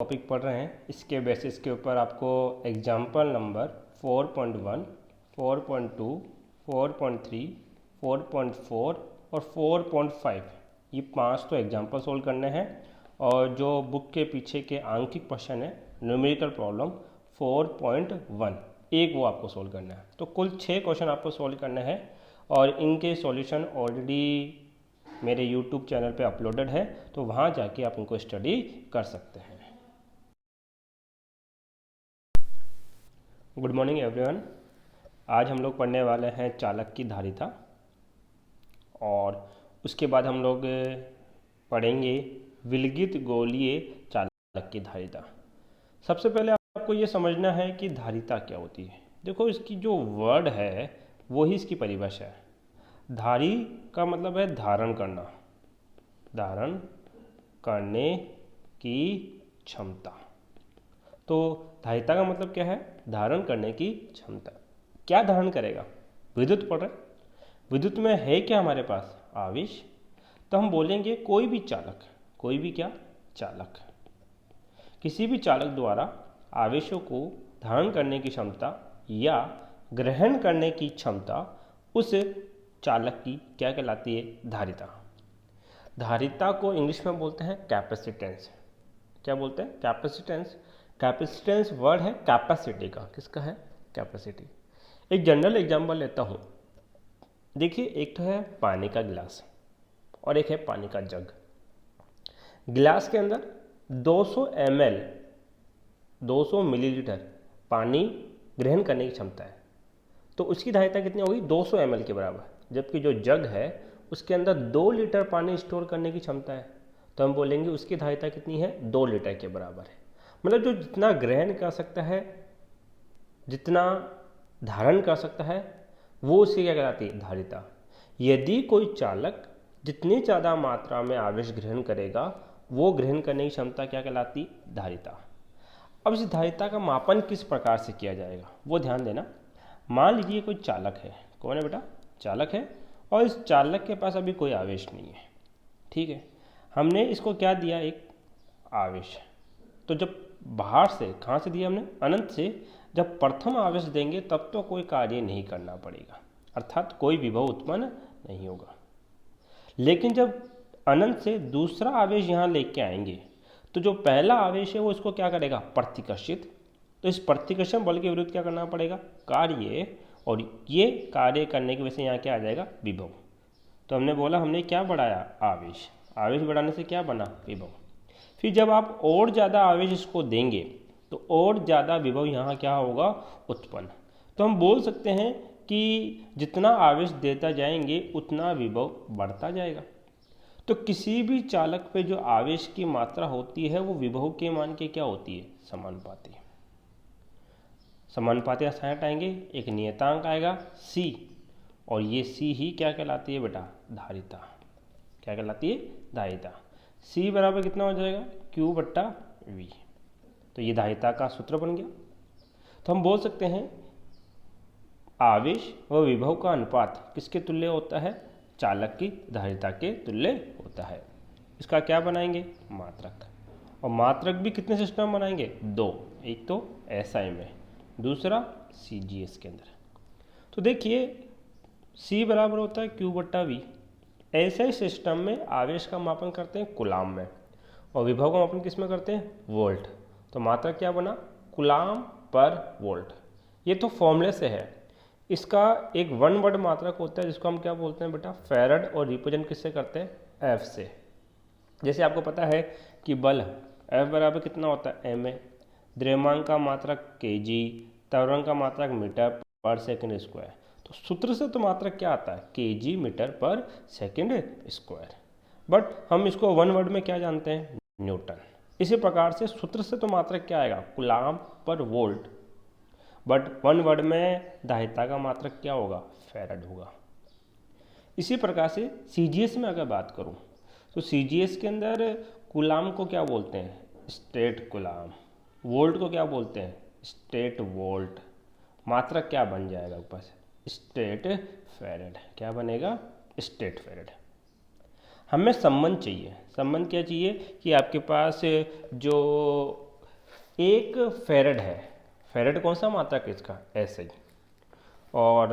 Topic पढ़ रहे हैं, इसके बेसिस के ऊपर आपको एग्जाम्पल नंबर 4.1, 4.2, 4.3, 4.4 और 4.5 ये 5 तो एग्जाम्पल सोल्व करने हैं। और जो बुक के पीछे के आंकिक क्वेश्चन है न्यूमेरिकल प्रॉब्लम 4.1 एक वो आपको सोल्व करना है। तो कुल 6 क्वेश्चन आपको सोल्व करने हैं और इनके सॉल्यूशन ऑलरेडी मेरे यूट्यूब चैनल पे अपलोडेड है, तो वहाँ जाके आप इनको स्टडी कर सकते हैं। Good morning everyone. आज हम लोग पढ़ने वाले हैं चालक की धारिता और उसके बाद हम लोग पढ़ेंगे विलगित गोलीय चालक की धारिता। सबसे पहले आपको ये समझना है कि धारिता क्या होती है। देखो, इसकी जो वर्ड है वो ही इसकी परिभाषा है। धारी का मतलब है धारण करना, धारण करने की क्षमता। तो धारिता का मतलब क्या है? धारण करने की क्षमता। क्या धारण करेगा? विद्युत पढ़ रहे, विद्युत में है क्या हमारे पास? आवेश। तो हम बोलेंगे कोई भी चालक, कोई भी क्या? चालक। किसी भी चालक द्वारा आवेशों को धारण करने की क्षमता या ग्रहण करने की क्षमता उस चालक की क्या कहलाती है? धारिता। धारिता को इंग्लिश में बोलते हैं कैपेसिटेंस। क्या बोलते हैं? कैपेसिटेंस। कैपेसिटेंस वर्ड है कैपेसिटी का। किसका है? कैपेसिटी। एक जनरल एग्जांपल लेता हूँ। देखिए, एक तो है पानी का गिलास और एक है पानी का जग। गिलास के अंदर 200 ml 200 मिलीलीटर पानी ग्रहण करने की क्षमता है, तो उसकी धारिता कितनी होगी? 200 ml के बराबर। जबकि जो जग है उसके अंदर 2 लीटर पानी स्टोर करने की क्षमता है, तो हम बोलेंगे उसकी धारिता कितनी है? 2 लीटर के बराबर है। मतलब जो जितना ग्रहण कर सकता है, जितना धारण कर सकता है, वो उसकी क्या कहलाती है? धारिता। यदि कोई चालक जितनी ज़्यादा मात्रा में आवेश ग्रहण करेगा, वो ग्रहण करने की क्षमता क्या कहलाती? धारिता। अब इस धारिता का मापन किस प्रकार से किया जाएगा वो ध्यान देना। मान लीजिए कोई चालक है। कौन है बेटा? चालक है, और इस चालक के पास अभी कोई आवेश नहीं है। ठीक है, हमने इसको क्या दिया? एक आवेश। तो जब बाहर से, कहाँ से दिया हमने? अनंत से। जब प्रथम आवेश देंगे तब तो कोई कार्य नहीं करना पड़ेगा, अर्थात कोई विभव उत्पन्न नहीं होगा। लेकिन जब अनंत से दूसरा आवेश यहाँ लेके आएंगे तो जो पहला आवेश है वो इसको क्या करेगा? प्रतिकर्षित। तो इस प्रतिकर्षण बल के विरुद्ध क्या करना पड़ेगा? कार्य। और ये कार्य करने की वजह से यहाँ क्या आ जाएगा? विभव। तो हमने बोला, हमने क्या बढ़ाया? आवेश। आवेश बढ़ाने से क्या बना? विभव। फिर जब आप और ज़्यादा आवेश इसको देंगे तो और ज़्यादा विभव यहाँ क्या होगा? उत्पन्न। तो हम बोल सकते हैं कि जितना आवेश देता जाएंगे उतना विभव बढ़ता जाएगा। तो किसी भी चालक पे जो आवेश की मात्रा होती है वो विभव के मान के क्या होती है? समानुपाती। समानुपाती रसायन आएंगे, एक नियतांक आएगा C, और ये C ही क्या कहलाती है बेटा? धारिता। क्या कहलाती है? धारिता। C बराबर कितना हो जाएगा? Q/V। तो ये धारिता का सूत्र बन गया। तो हम बोल सकते हैं आवेश व विभव का अनुपात किसके तुल्य होता है? चालक की धारिता के तुल्य होता है। इसका क्या बनाएंगे? मात्रक। और मात्रक भी कितने सिस्टम बनाएंगे? 2। एक तो SI में, दूसरा CGS के अंदर। तो देखिए, C बराबर होता है Q/V। ऐसे सिस्टम में आवेश का मापन करते हैं कूलाम में, और विभव का मापन किस में करते हैं? वोल्ट। तो मात्रक क्या बना? कूलाम पर वोल्ट। ये तो फॉर्मूले से है। इसका एक वन वर्ड मात्रक होता है जिसको हम क्या बोलते हैं बेटा? फैरड। और रिप्रेजेंट किससे करते हैं? F से। जैसे आपको पता है कि बल F बराबर कितना होता है? ma। द्रव्यमान का मात्रक kg, त्वरण का मात्रक मीटर पर सेकंड स्क्वायर। तो सूत्र से तो मात्रक क्या आता है? kg मीटर पर सेकंड स्क्वायर। बट हम इसको वन वर्ड में क्या जानते हैं? न्यूटन। इसी प्रकार से सूत्र से तो मात्रक क्या आएगा? कूलाम पर वोल्ट। बट वन वर्ड में धारिता का मात्रक क्या होगा? फैरड होगा। इसी प्रकार से CGS में अगर बात करूं तो CGS के अंदर कूलाम को क्या बोलते हैं? State coulomb. वोल्ट को क्या बोलते हैं? State volt. मात्रक क्या बन जाएगा ऊपर से? State farad. क्या बनेगा? State farad. हमें संबंध चाहिए। संबंध क्या चाहिए? कि आपके पास जो एक फेरेड है, फेरेड कौन सा मात्रक इसका, SI, और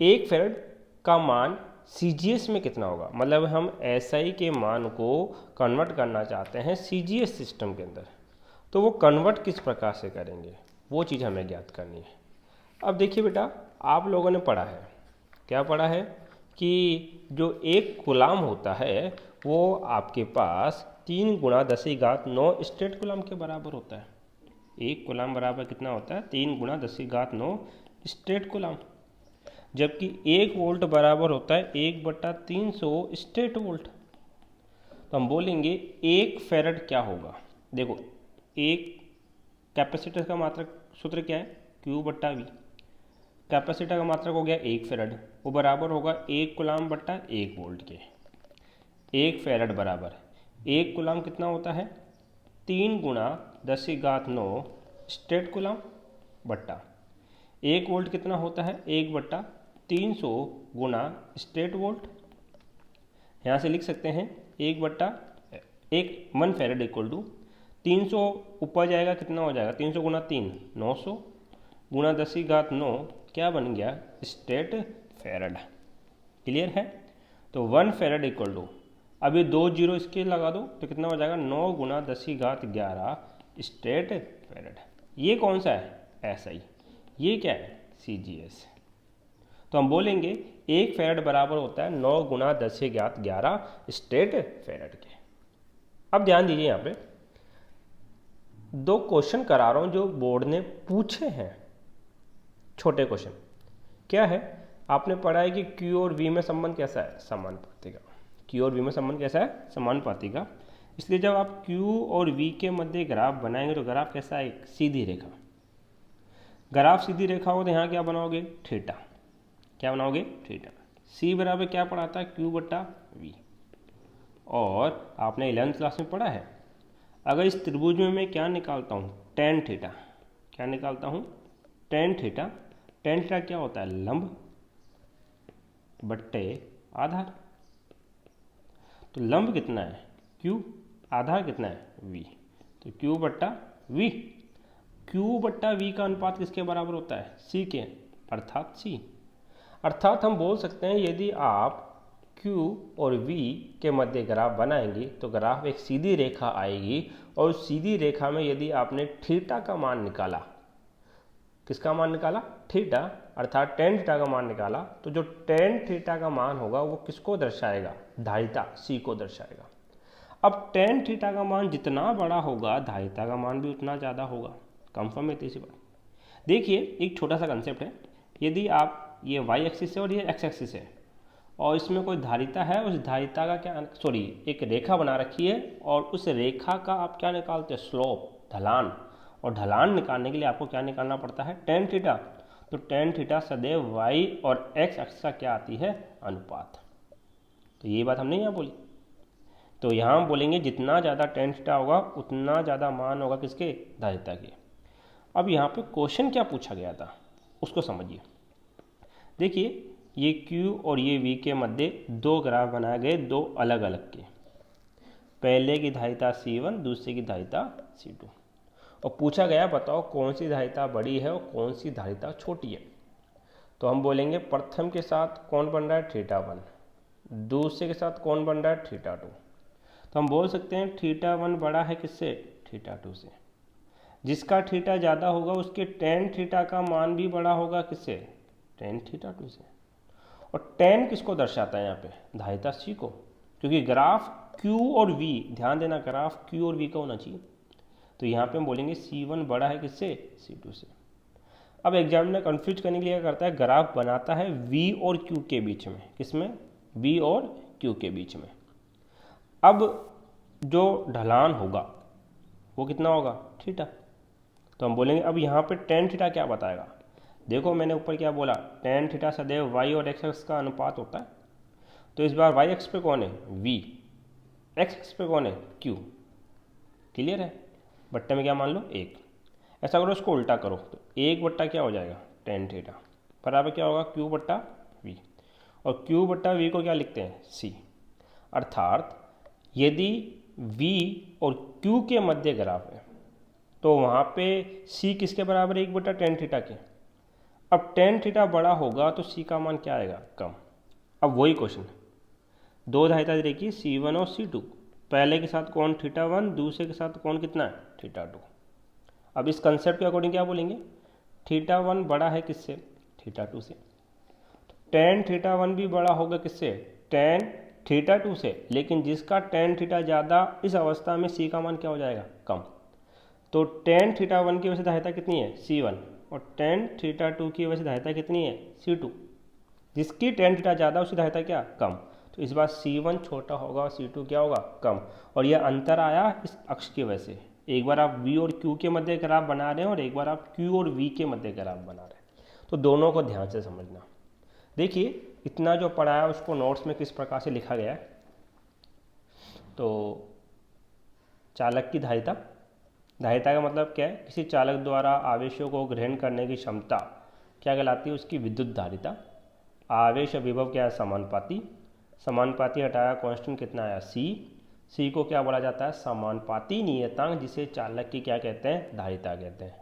एक फेरेड का मान CGS में कितना होगा, मतलब हम SI के मान को कन्वर्ट करना चाहते हैं CGS सिस्टम के अंदर, तो वो कन्वर्ट किस प्रकार से करेंगे वो चीज़ हमें ज्ञात करनी है। अब देखिए बेटा, आप लोगों ने पढ़ा है, क्या पढ़ा है कि जो एक कूलाम होता है वो आपके पास 3 × 10⁹ स्ट्रेट कूलाम के बराबर होता है। एक कूलाम बराबर कितना होता है, 3 × 10⁹ स्ट्रेट कूलाम, जबकि 1 वोल्ट बराबर होता है 1/300 स्ट्रेट वोल्ट। तो हम बोलेंगे एक फेरेड क्या होगा, देखो एक कैपेसिटर का मात्रक सूत्र क्या है, Q/V, कैपेसिटर का मात्रक हो गया 1 फेरेड, वो बराबर होगा 1 कूलाम बट्टा 1 वोल्ट के। 1 फेरेड बराबर 1 कूलाम कितना होता है, 3 × 10⁹ स्ट्रेट कूलाम बट्टा 1 वोल्ट कितना होता है, 1/300 × स्ट्रेट वोल्ट। यहाँ से लिख सकते हैं 1 फेरेड इक्वल टू 300 ऊपर जाएगा कितना हो जाएगा, 300 × 3 900 × 10⁹ क्या बन गया, स्ट्रेट फेरेड। क्लियर है। तो 1 फेरेड इक्वल टू, अब ये 2 जीरो इसके लगा दो तो कितना हो जाएगा, 9 × 10⁻11 स्ट्रेट फेरेड। ये कौन सा है, SI, ये क्या है, CGS। तो हम बोलेंगे 1 फेरेड बराबर होता है 9 × 10⁻11 स्ट्रेट फेरेड के। अब ध्यान दीजिए, यहाँ पे 2 क्वेश्चन करा रहा हूँ जो बोर्ड ने पूछे हैं, छोटे क्वेश्चन। क्या है, आपने पढ़ा है कि Q और V में संबंध कैसा है, समानुपाती का। Q और V में संबंध कैसा है, समानुपाती का। इसलिए जब आप Q और V के मध्य ग्राफ बनाएंगे तो ग्राफ कैसा है, एक सीधी रेखा। ग्राफ सीधी रेखा हो तो यहाँ क्या बनाओगे, थीटा। क्या बनाओगे, थीटा। C बराबर क्या पढ़ा था, Q/V। और आपने 11th क्लास में पढ़ा है, अगर इस त्रिभुज में मैं क्या निकालता हूँ, tan थीटा। क्या निकालता हूँ, tan थीटा। tan थीटा क्या होता है, लंब बट्टे आधार। तो लंब कितना है, Q, आधार कितना है, V। तो Q/V, Q/V का अनुपात किसके बराबर होता है, C के, अर्थात C। अर्थात हम बोल सकते हैं यदि आप Q और V के मध्य ग्राफ बनाएंगे तो ग्राफ एक सीधी रेखा आएगी, और उस सीधी रेखा में यदि आपने थीटा का मान निकाला, किसका मान निकाला, थीटा, अर्थात tan थीटा का मान निकाला, तो जो tan थीटा का मान होगा वो किसको दर्शाएगा, धारिता C को दर्शाएगा। अब tan थीटा का मान जितना बड़ा होगा धारिता का मान भी उतना ज़्यादा होगा। कंफर्म है तीसरी बात। देखिए एक छोटा सा कंसेप्ट है, यदि आप ये y एक्सिस है और ये x एक्सिस है और इसमें कोई धारिता है, उस धारिता का क्या, एक रेखा बना रखी है और उस रेखा का आप क्या निकालते हैं, स्लोप, ढलान। और ढलान निकालने के लिए आपको क्या निकालना पड़ता है, tan थीटा। तो tan थीटा सदैव y और x अक्ष का क्या आती है, अनुपात। तो ये बात हमने यहाँ बोली। तो यहाँ हम बोलेंगे जितना ज़्यादा tan थीटा होगा उतना ज़्यादा मान होगा किसके, धारिता के। अब यहाँ पे क्वेश्चन क्या पूछा गया था उसको समझिए। देखिए ये Q और ये V के मध्य 2 ग्राफ बनाए गए, 2 अलग अलग के। पहले की धारिता C1, दूसरे की धारिता C2, और पूछा गया बताओ कौन सी धारिता बड़ी है और कौन सी धारिता छोटी है। तो हम बोलेंगे प्रथम के साथ कौन बन रहा है, θ1, दूसरे के साथ कौन बन रहा है, θ2। तो हम बोल सकते हैं θ1 बड़ा है किससे, θ2 से। जिसका थीटा ज़्यादा होगा उसके tan थीटा का मान भी बड़ा होगा किससे, tan θ2 से। और tan किसको दर्शाता है यहाँ पे, धारिता C को, क्योंकि ग्राफ Q और V, ध्यान देना ग्राफ Q और V का होना चाहिए। तो यहाँ पे हम बोलेंगे C1 बड़ा है किससे, C2 से। अब एग्जामिनर कंफ्यूज करने के लिए क्या करता है, ग्राफ बनाता है V और Q के बीच में, किसमें, V और Q के बीच में। अब जो ढलान होगा वो कितना होगा, थीटा। तो हम बोलेंगे अब यहाँ पे tan थीटा क्या बताएगा। देखो मैंने ऊपर क्या बोला, tan थीटा सदैव y और x अक्ष का अनुपात होता है। तो इस बार y अक्ष पे कौन है, v, x अक्ष पे कौन है, q। क्लियर है। बट्टे में क्या मान लो, 1। ऐसा करो इसको उल्टा करो तो 1 बट्टा क्या हो जाएगा, tan थीटा बराबर क्या होगा, Q/V। और Q/V को क्या लिखते हैं, C। अर्थात यदि V और Q के मध्य ग्राफ है तो वहाँ पे सी किसके बराबर है, 1/tan थीटा के। अब tan थीटा बड़ा होगा तो सी का मान क्या आएगा, कम। अब वही क्वेश्चन, दो धारिता दे रखी C1 और C2, पहले के साथ कोण θ1, दूसरे के साथ कोण कितना है, θ2। अब इस कंसेप्ट के अकॉर्डिंग क्या बोलेंगे, θ1 बड़ा है किससे, θ2 से। tan θ1 भी बड़ा होगा किससे, tan θ2 से, लेकिन जिसका tan थीटा ज़्यादा, इस अवस्था में C का मान क्या हो जाएगा, कम। तो tan θ1 की वजह से धारिता कितनी है, C1, और tan θ2 की वजह से धारिता कितनी है, C2। जिसकी tan थीटा ज़्यादा उसकी धारिता क्या, कम। तो इस बार C1 छोटा होगा और C2 क्या होगा, कम। और यह अंतर आया इस अक्ष की वजह से। एक बार आप V और Q के मध्य ग्राफ बना रहे हैं और एक बार आप Q और V के मध्य ग्राफ बना रहे हैं, तो दोनों को ध्यान से समझना। देखिए इतना जो पढ़ा है उसको नोट्स में किस प्रकार से लिखा गया है। तो चालक की धारिता, धारिता का मतलब क्या है, किसी चालक द्वारा आवेशों को ग्रहण करने की क्षमता क्या कहलाती है, उसकी विद्युत धारिता। आवेश और विभव क्या है, समानुपाती। समानुपाती हटाया कांस्टेंट कितना आया, सी को क्या बोला जाता है, समानुपाती नियतांक, जिसे चालक की क्या कहते हैं, धारिता कहते हैं।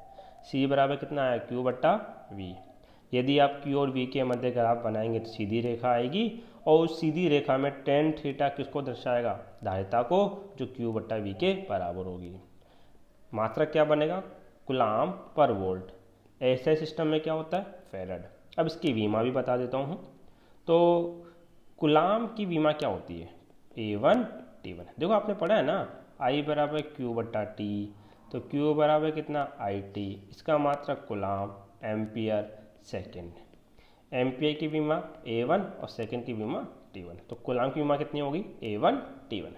सी बराबर कितना आया, Q/V। यदि आप Q और V के मध्य ग्राफ बनाएंगे तो सीधी रेखा आएगी, और उस सीधी रेखा में tan थीटा किसको दर्शाएगा, धारिता को, जो Q/V के बराबर होगी। मात्रक क्या बनेगा, कूलाम पर वोल्ट। ऐसे सिस्टम में क्या होता है, फैराड। अब इसकी विमा भी बता देता हूँ। तो कूलाम की विमा क्या होती है, A1T1। देखो आपने पढ़ा है ना, I बराबर Q/T, तो Q बराबर कितना, IT। इसका मात्रक कूलाम, एम्पियर सेकेंड। एम्पियर की विमा A1 और सेकेंड की विमा T1। तो कूलाम की विमा कितनी होगी, A1T1।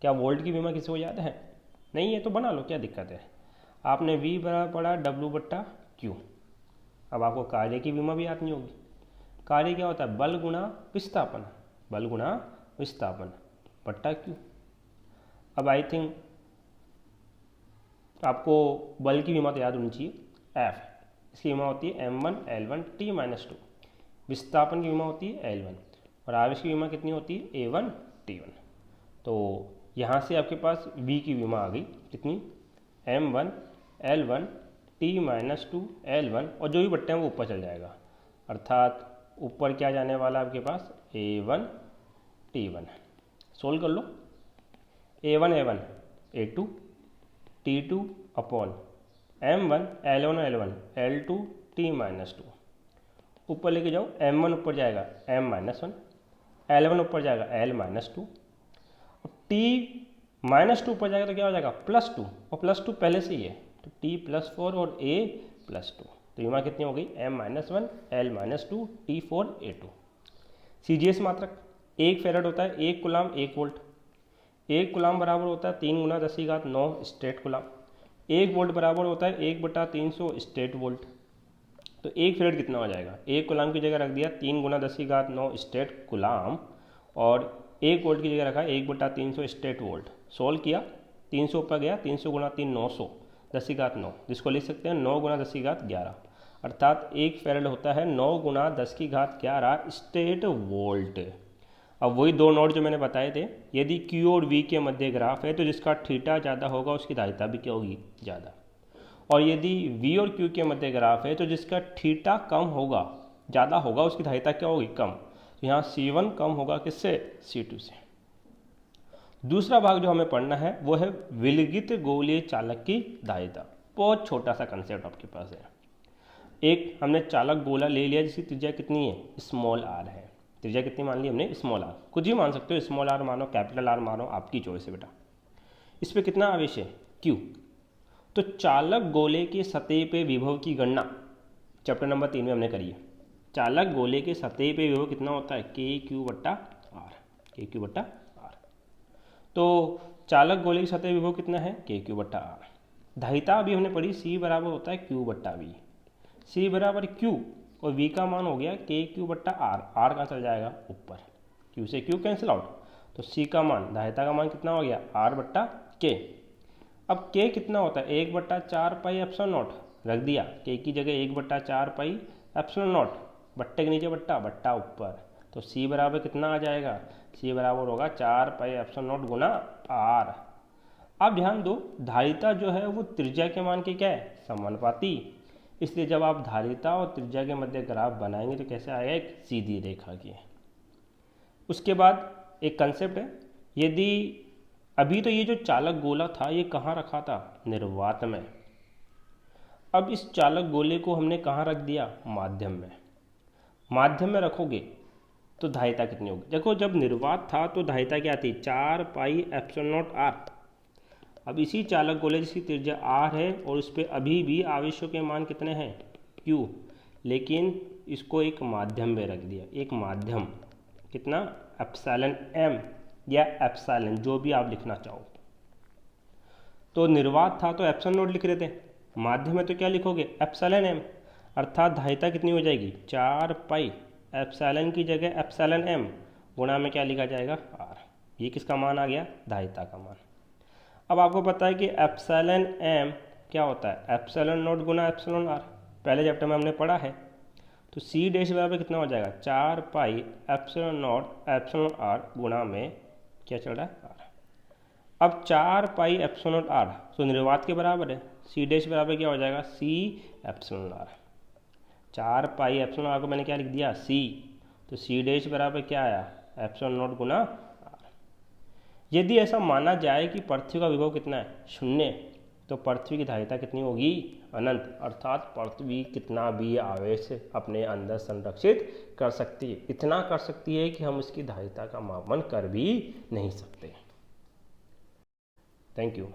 क्या वोल्ट की विमा किसी को याद है, नहीं है तो बना लो, क्या दिक्कत है। आपने V बराबर पढ़ा W/Q। अब आपको कार्य की विमा भी याद नहीं होगी। कार्य क्या होता है, बल गुणा विस्थापन, बल गुणा विस्थापन बट्टा Q। अब आई थिंक आपको बल की विमा तो याद होनी चाहिए, F। इसकी विमा होती है m1L1T-2। विस्थापन की विमा होती है L1, और आवेश की विमा कितनी होती है, A1T1। तो यहाँ से आपके पास V की विमा आ गई कितनी, m1L1T-2 L1, और जो भी बट्टे हैं वो ऊपर चल जाएगा, अर्थात ऊपर क्या जाने वाला है आपके पास, A1T1। सोल्व कर लो, A1 A2 T2 upon m1 L1 L1 L2 T-2। ऊपर लेके जाओ, m1 ऊपर जाएगा m-1, L1 ऊपर जाएगा L-2, T-2 ऊपर जाएगा तो क्या हो जाएगा, +2, और +2 पहले से ही है, तो T+4 और A+2। तो विमा कितनी हो गई, m-1 L-2 T4 A2। CGS मात्रक, 1 फैराड होता है 1 कूलाम 1 वोल्ट। 1 कूलाम बराबर होता है 3 × 10⁹ स्टेट कूलाम। 1 वोल्ट बराबर होता है 1/300 स्टेट वोल्ट। तो 1 फैराड कितना हो जाएगा, 1 कूलाम की जगह रख दिया 3 × 10⁹ स्टेट कूलाम, और 1 वोल्ट की जगह रखा 1/300 स्टेट वोल्ट। सोल्व किया, 300 ऊपर गया, 300 × 3 900 10⁹, जिसको लिख सकते हैं 9 × 10⁻11, अर्थात 1 फैराड होता है 9 × 10⁻11 स्टेट वोल्ट। अब वही दो नोट जो मैंने बताए थे, यदि Q और V के मध्य ग्राफ है तो जिसका थीटा ज़्यादा होगा उसकी धारिता भी क्या होगी, ज़्यादा। और यदि V और Q के मध्य ग्राफ है तो जिसका थीटा कम होगा, ज़्यादा होगा, उसकी धारिता क्या होगी, कम। तो यहाँ C1 कम होगा किससे, C2 से। दूसरा भाग जो हमें पढ़ना है वो है विलगित गोलीय चालक की धारिता। बहुत छोटा सा कंसेप्ट आपके पास है। एक हमने चालक गोला ले लिया जिसकी त्रिज्या कितनी है, स्मॉल r है। त्रिज्या कितनी मान ली हमने, स्मॉल r। कुछ भी मान सकते हो, स्मॉल r मानो, कैपिटल R मानो, आपकी चॉइस है बेटा। इस पर कितना आवेश है, Q। तो चालक गोले के सतह पे विभव की गणना चैप्टर नंबर 3 में हमने करी है। चालक गोले के सतह पे विभव कितना होता है, KQ/R, KQ/R। तो चालक गोले की सतह विभव कितना है, KQ/R। धारिता अभी हमने पढ़ी, C बराबर होता है Q/V। C बराबर Q और V का मान हो गया KQ/R। R कहाँ चल जाएगा, ऊपर, Q से Q कैंसिल आउट, तो C का मान, धारिता का मान कितना हो गया, R/K। अब K कितना होता है, 1/4πε0 रख दिया, K की जगह 1/4πε0, बट्टे के नीचे बट्टा, बट्टा ऊपर, तो C बराबर कितना आ जाएगा, C बराबर होगा 4πε0 × R। आप ध्यान दो, धारिता जो है वो त्रिज्या के मान के क्या है, समानुपाती। इसलिए जब आप धारिता और त्रिज्या के मध्य ग्राफ बनाएंगे तो कैसे आएगा, एक सीधी रेखा की। उसके बाद एक कंसेप्ट है, यदि अभी तो ये जो चालक गोला था ये कहाँ रखा था, निर्वात में। अब इस चालक गोले को हमने कहाँ रख दिया, माध्यम में। माध्यम में रखोगे तो धारिता कितनी होगी, देखो जब निर्वात था तो धारिता क्या थी, 4 पाई एप्सिलॉन नॉट आर। अब इसी चालक गोले जिसकी त्रिज्या आर है और उस पर अभी भी आवेशों के मान कितने हैं, क्यू, लेकिन इसको एक माध्यम में रख दिया, एक माध्यम कितना, एप्सिलॉन एम या एप्सिलॉन, जो भी आप लिखना चाहो। तो निर्वात था तो एप्सिलॉन नॉट लिख रहे थे, माध्यम में तो क्या लिखोगे, एप्सिलॉन एम, अर्थात धारिता कितनी हो जाएगी, 4 पाई एप्सिलॉन की जगह एप्सिलॉन एम गुणा में क्या लिखा जाएगा, आर। ये किसका मान आ गया, धारिता का मान। अब आपको पता है कि एप्सिलॉन एम क्या होता है, एप्सिलॉन नॉट गुना एप्सिलॉन आर, पहले चैप्टर में हमने पढ़ा है। तो सी डैश बराबर कितना हो जाएगा, 4 pi epsilon naught epsilon R गुणा में क्या चल रहा है, आर। अब 4 पाई एप्सिलॉन नॉट आर तो निर्वात के बराबर है, सी डैश बराबर क्या हो जाएगा, C epsilon R. 4 pi epsilon R को मैंने क्या लिख दिया, सी, तो सी डैश बराबर क्या आया, एप्सिलॉन नॉट गुना आर। यदि ऐसा माना जाए कि पृथ्वी का विभव कितना है, 0, तो पृथ्वी की धारिता कितनी होगी, अनंत, अर्थात पृथ्वी कितना भी आवेश अपने अंदर संरक्षित कर सकती है। इतना कर सकती है कि हम उसकी धारिता का मापन कर भी नहीं सकते। Thank you.